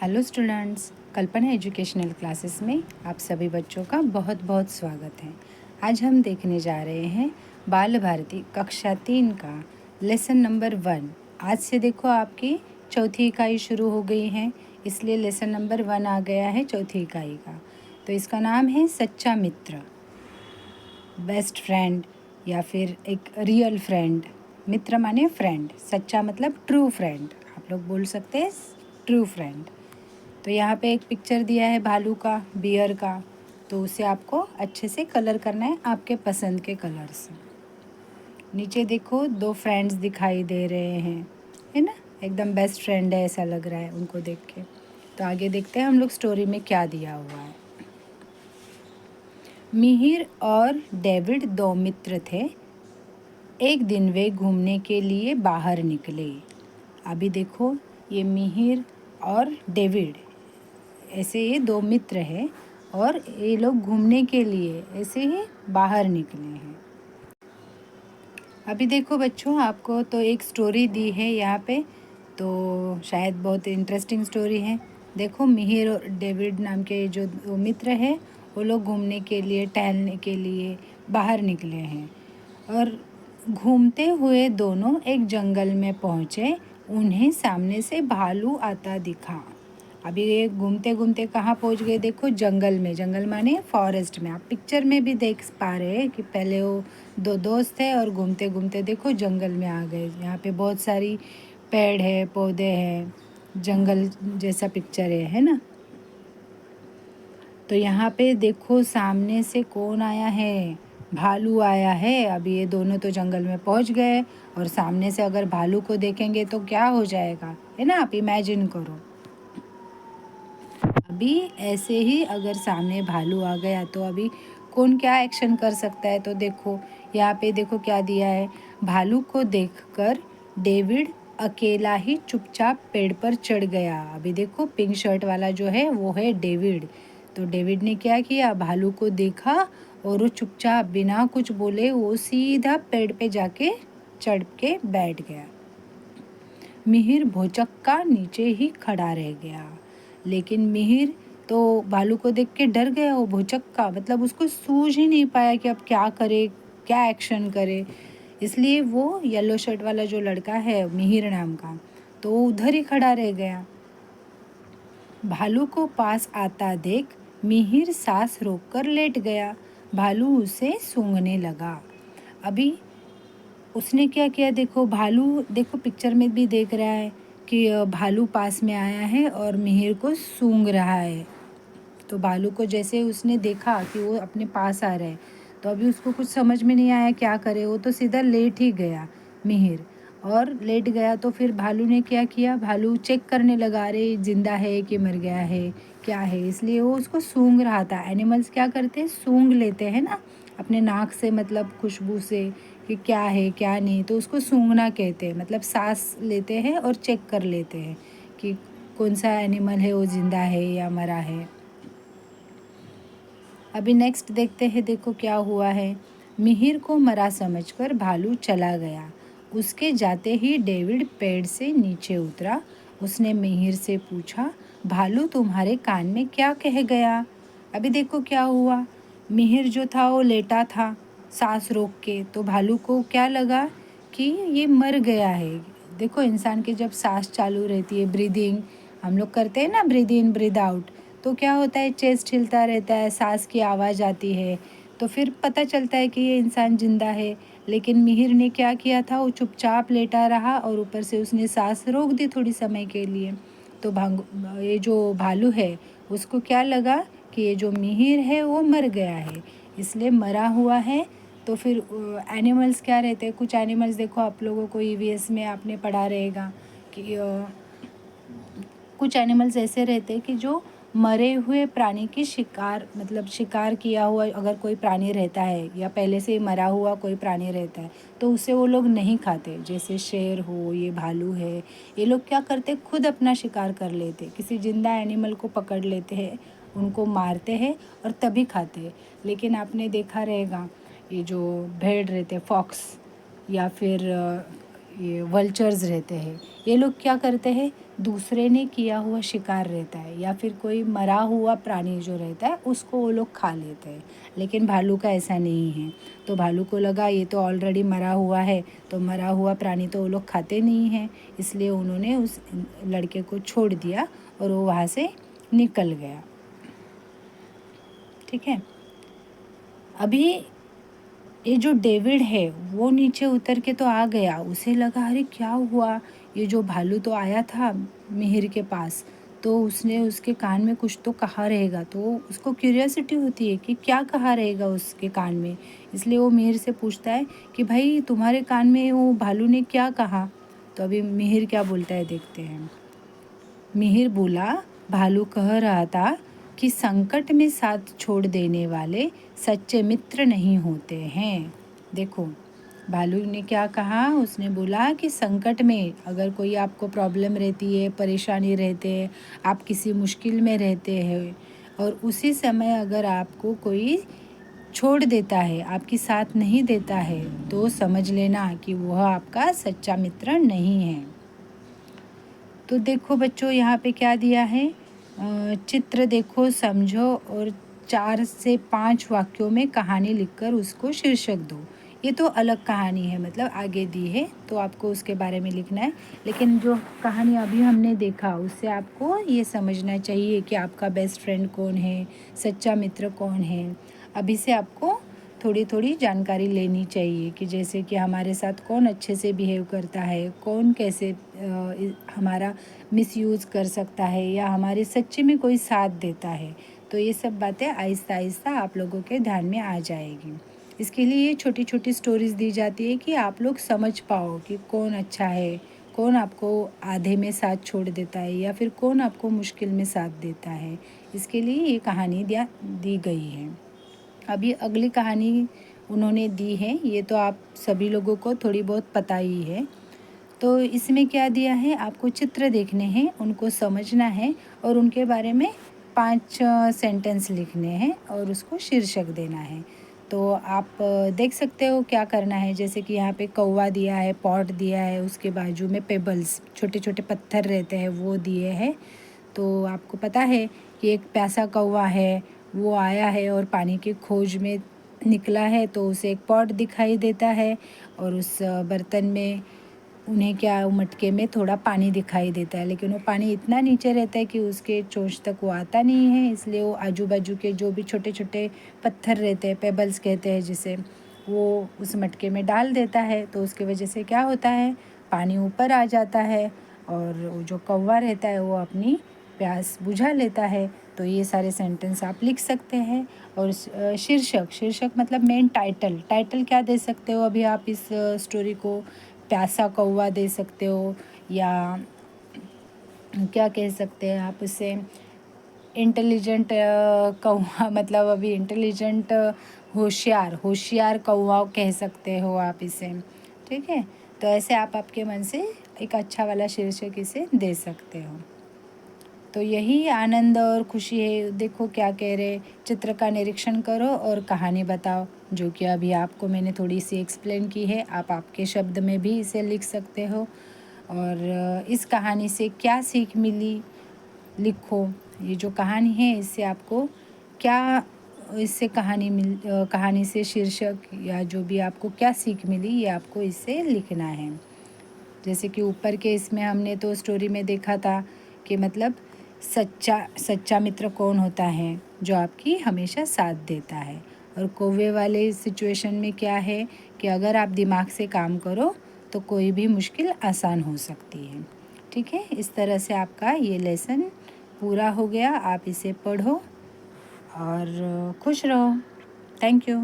Hello students, कल्पना educational classes में आप सभी बच्चों का बहुत बहुत स्वागत है। आज हम देखने जा रहे हैं बाल भारती कक्षा 3 का लेसन नंबर 1। आज से देखो आपकी चौथी इकाई शुरू हो गई है, इसलिए लेसन नंबर 1 आ गया है चौथी इकाई का। तो इसका नाम है सच्चा मित्र, बेस्ट फ्रेंड या फिर एक रियल फ्रेंड। मित्र माने फ्रेंड, सच्चा मतलब ट्रू फ्रेंड, आप लोग बोल सकते हैं ट्रू फ्रेंड। तो यहाँ पे एक पिक्चर दिया है भालू का, बियर का, तो उसे आपको अच्छे से कलर करना है आपके पसंद के कलर से। नीचे देखो 2 फ्रेंड्स दिखाई दे रहे हैं, है ना, एकदम बेस्ट फ्रेंड है ऐसा लग रहा है उनको देख के। तो आगे देखते हैं हम लोग स्टोरी में क्या दिया हुआ है। मिहिर और डेविड 2 मित्र थे। एक दिन वे घूमने के लिए बाहर निकले। अभी देखो ये मिहिर और डेविड, ऐसे ये 2 मित्र हैं और ये लोग घूमने के लिए ऐसे ही बाहर निकले हैं। अभी देखो बच्चों, आपको तो एक स्टोरी दी है यहाँ पे, तो शायद बहुत इंटरेस्टिंग स्टोरी है। देखो मिहिर और डेविड नाम के जो 2 मित्र हैं, वो लोग घूमने के लिए, टहलने के लिए बाहर निकले हैं और घूमते हुए दोनों एक जंगल में पहुँचे। उन्हें सामने से भालू आता दिखा। अभी ये घूमते घूमते कहाँ पहुँच गए, देखो जंगल में। जंगल माने फॉरेस्ट में। आप पिक्चर में भी देख पा रहे हैं कि पहले वो 2 दोस्त थे और घूमते घूमते देखो जंगल में आ गए। यहाँ पे बहुत सारी पेड़ है, पौधे हैं, जंगल जैसा पिक्चर है ना। तो यहाँ पे देखो सामने से कौन आया है, भालू आया है। अभी ये दोनों तो जंगल में पहुँच गए और सामने से अगर भालू को देखेंगे तो क्या हो जाएगा, है ना, आप इमेजिन करो। अभी ऐसे ही अगर सामने भालू आ गया तो अभी कौन क्या एक्शन कर सकता है। तो देखो यहाँ पे देखो क्या दिया है, भालू को देखकर डेविड अकेला ही चुपचाप पेड़ पर चढ़ गया। अभी देखो पिंक शर्ट वाला जो है वो है डेविड। तो डेविड ने क्या किया, भालू को देखा और वो चुपचाप बिना कुछ बोले वो सीधा पेड़ पे जाके चढ़ के बैठ गया। मिहिर भौचक्का नीचे ही खड़ा रह गया। लेकिन मिहिर तो भालू को देख के डर गया। वो भौचक्का मतलब उसको सूझ ही नहीं पाया कि अब क्या करे, क्या एक्शन करे। इसलिए वो येलो शर्ट वाला जो लड़का है मिहिर नाम का, तो वो उधर ही खड़ा रह गया। भालू को पास आता देख मिहिर सांस रोककर लेट गया। भालू उसे सूंघने लगा। अभी उसने क्या किया, देखो भालू, देखो पिक्चर में भी देख रहा है कि भालू पास में आया है और मिहिर को सूंघ रहा है। तो भालू को जैसे उसने देखा कि वो अपने पास आ रहा है, तो अभी उसको कुछ समझ में नहीं आया क्या करे। वो तो सीधा लेट ही गया मिहिर, और लेट गया तो फिर भालू ने क्या किया, भालू चेक करने लगा, अरे जिंदा है कि मर गया है, क्या है। इसलिए वो उसको सूंघ रहा था। एनिमल्स क्या करते हैं, सूंघ लेते हैं ना अपने नाक से, मतलब खुशबू से कि क्या है क्या नहीं। तो उसको सूंघना कहते हैं, मतलब सांस लेते हैं और चेक कर लेते हैं कि कौन सा एनिमल है वो जिंदा है या मरा है। अभी नेक्स्ट देखते हैं, देखो क्या हुआ है। मिहिर को मरा समझकर भालू चला गया। उसके जाते ही डेविड पेड़ से नीचे उतरा। उसने मिहिर से पूछा, भालू तुम्हारे कान में क्या कह गया। अभी देखो क्या हुआ, मिहिर जो था वो लेटा था सांस रोक के, तो भालू को क्या लगा कि ये मर गया है। देखो इंसान की जब सांस चालू रहती है, ब्रीदिंग हम लोग करते हैं ना, ब्रीद इन ब्रीद आउट, तो क्या होता है, चेस्ट हिलता रहता है, सांस की आवाज़ आती है, तो फिर पता चलता है कि ये इंसान जिंदा है। लेकिन मिहिर ने क्या किया था, वो चुपचाप लेटा रहा और ऊपर से उसने सांस रोक दी थोड़ी समय के लिए। तो ये जो भालू है उसको क्या लगा कि ये जो मिहिर है वो मर गया है, इसलिए मरा हुआ है। तो फिर एनिमल्स क्या रहते हैं, कुछ एनिमल्स देखो आप लोगों को ईवीएस में आपने पढ़ा रहेगा कि कुछ एनिमल्स ऐसे रहते हैं कि जो मरे हुए प्राणी की शिकार, मतलब शिकार किया हुआ अगर कोई प्राणी रहता है या पहले से मरा हुआ कोई प्राणी रहता है तो उसे वो लोग नहीं खाते। जैसे शेर हो, ये भालू है, ये लोग क्या करते, खुद अपना शिकार कर लेते, किसी जिंदा एनिमल को पकड़ लेते हैं, उनको मारते हैं और तभी खाते हैं। लेकिन आपने देखा रहेगा ये जो भेड़ रहते, फॉक्स या फिर ये वल्चर्स रहते हैं, ये लोग क्या करते हैं, दूसरे ने किया हुआ शिकार रहता है या फिर कोई मरा हुआ प्राणी जो रहता है उसको वो लोग खा लेते हैं। लेकिन भालू का ऐसा नहीं है। तो भालू को लगा ये तो ऑलरेडी मरा हुआ है, तो मरा हुआ प्राणी तो वो लोग खाते नहीं हैं, इसलिए उन्होंने उस लड़के को छोड़ दिया और वो वहाँ से निकल गया। ठीक है। अभी ये जो डेविड है वो नीचे उतर के तो आ गया, उसे लगा अरे क्या हुआ, ये जो भालू तो आया था मिहिर के पास, तो उसने उसके कान में कुछ तो कहा रहेगा, तो उसको क्यूरियोसिटी होती है कि क्या कहा रहेगा उसके कान में। इसलिए वो मिहिर से पूछता है कि भाई तुम्हारे कान में वो भालू ने क्या कहा। तो अभी मिहिर क्या बोलता है देखते हैं। मिहिर बोला, भालू कह रहा था कि संकट में साथ छोड़ देने वाले सच्चे मित्र नहीं होते हैं। देखो भालू ने क्या कहा, उसने बोला कि संकट में अगर कोई आपको प्रॉब्लम रहती है, परेशानी रहते है, आप किसी मुश्किल में रहते हैं और उसी समय अगर आपको कोई छोड़ देता है, आपकी साथ नहीं देता है, तो समझ लेना कि वह आपका सच्चा मित्र नहीं है। तो देखो बच्चों यहाँ पे क्या दिया है, चित्र देखो, समझो और 4 से 5 वाक्यों में कहानी लिखकर उसको शीर्षक दो। ये तो अलग कहानी है, मतलब आगे दी है तो आपको उसके बारे में लिखना है। लेकिन जो कहानी अभी हमने देखा उससे आपको ये समझना चाहिए कि आपका बेस्ट फ्रेंड कौन है, सच्चा मित्र कौन है। अभी से आपको थोड़ी थोड़ी जानकारी लेनी चाहिए कि जैसे कि हमारे साथ कौन अच्छे से बिहेव करता है, कौन कैसे हमारा मिसयूज़ कर सकता है या हमारे सच्चे में कोई साथ देता है। तो ये सब बातें आहिस्ता आहिस्ता आप लोगों के ध्यान में आ जाएगी। इसके लिए ये छोटी छोटी स्टोरीज़ दी जाती है कि आप लोग समझ पाओ कि कौन अच्छा है, कौन आपको आधे में साथ छोड़ देता है या फिर कौन आपको मुश्किल में साथ देता है। इसके लिए ये कहानी दी गई है। अभी अगली कहानी उन्होंने दी है, ये तो आप सभी लोगों को थोड़ी बहुत पता ही है। तो इसमें क्या दिया है, आपको चित्र देखने हैं, उनको समझना है और उनके बारे में 5 सेंटेंस लिखने हैं और उसको शीर्षक देना है। तो आप देख सकते हो क्या करना है, जैसे कि यहाँ पे कौवा दिया है, पॉट दिया है, उसके बाजू में पेबल्स छोटे छोटे पत्थर रहते हैं वो दिए हैं। तो आपको पता है कि एक प्यासा कौवा है, वो आया है और पानी की खोज में निकला है, तो उसे एक पॉट दिखाई देता है और उस बर्तन में उन्हें क्या मटके में थोड़ा पानी दिखाई देता है, लेकिन वो पानी इतना नीचे रहता है कि उसके चोंच तक वो आता नहीं है। इसलिए वो आजू बाजू के जो भी छोटे छोटे पत्थर रहते हैं, पेबल्स कहते हैं जिसे, वो उस मटके में डाल देता है। तो उसकी वजह से क्या होता है, पानी ऊपर आ जाता है और वो जो कौवा रहता है वो अपनी प्यास बुझा लेता है। तो ये सारे सेंटेंस आप लिख सकते हैं। और शीर्षक मतलब मेन टाइटल क्या दे सकते हो अभी आप इस स्टोरी को, प्यासा कौवा दे सकते हो या क्या कह सकते हैं आप उसे, इंटेलिजेंट कौवा मतलब अभी इंटेलिजेंट होशियार कौवा कह सकते हो आप इसे। ठीक है, तो ऐसे आप आपके मन से एक अच्छा वाला शीर्षक इसे दे सकते हो। तो यही आनंद और खुशी है। देखो क्या कह रहे, चित्र का निरीक्षण करो और कहानी बताओ, जो कि अभी आपको मैंने थोड़ी सी एक्सप्लेन की है। आप आपके शब्द में भी इसे लिख सकते हो। और इस कहानी से क्या सीख मिली लिखो। ये जो कहानी है इससे आपको क्या, इससे कहानी से शीर्षक या जो भी आपको क्या सीख मिली ये आपको इससे लिखना है। जैसे कि ऊपर के इसमें हमने तो स्टोरी में देखा था कि मतलब सच्चा मित्र कौन होता है, जो आपकी हमेशा साथ देता है। और कौवे वाले सिचुएशन में क्या है कि अगर आप दिमाग से काम करो तो कोई भी मुश्किल आसान हो सकती है। ठीक है, इस तरह से आपका ये लेसन पूरा हो गया। आप इसे पढ़ो और खुश रहो। Thank you.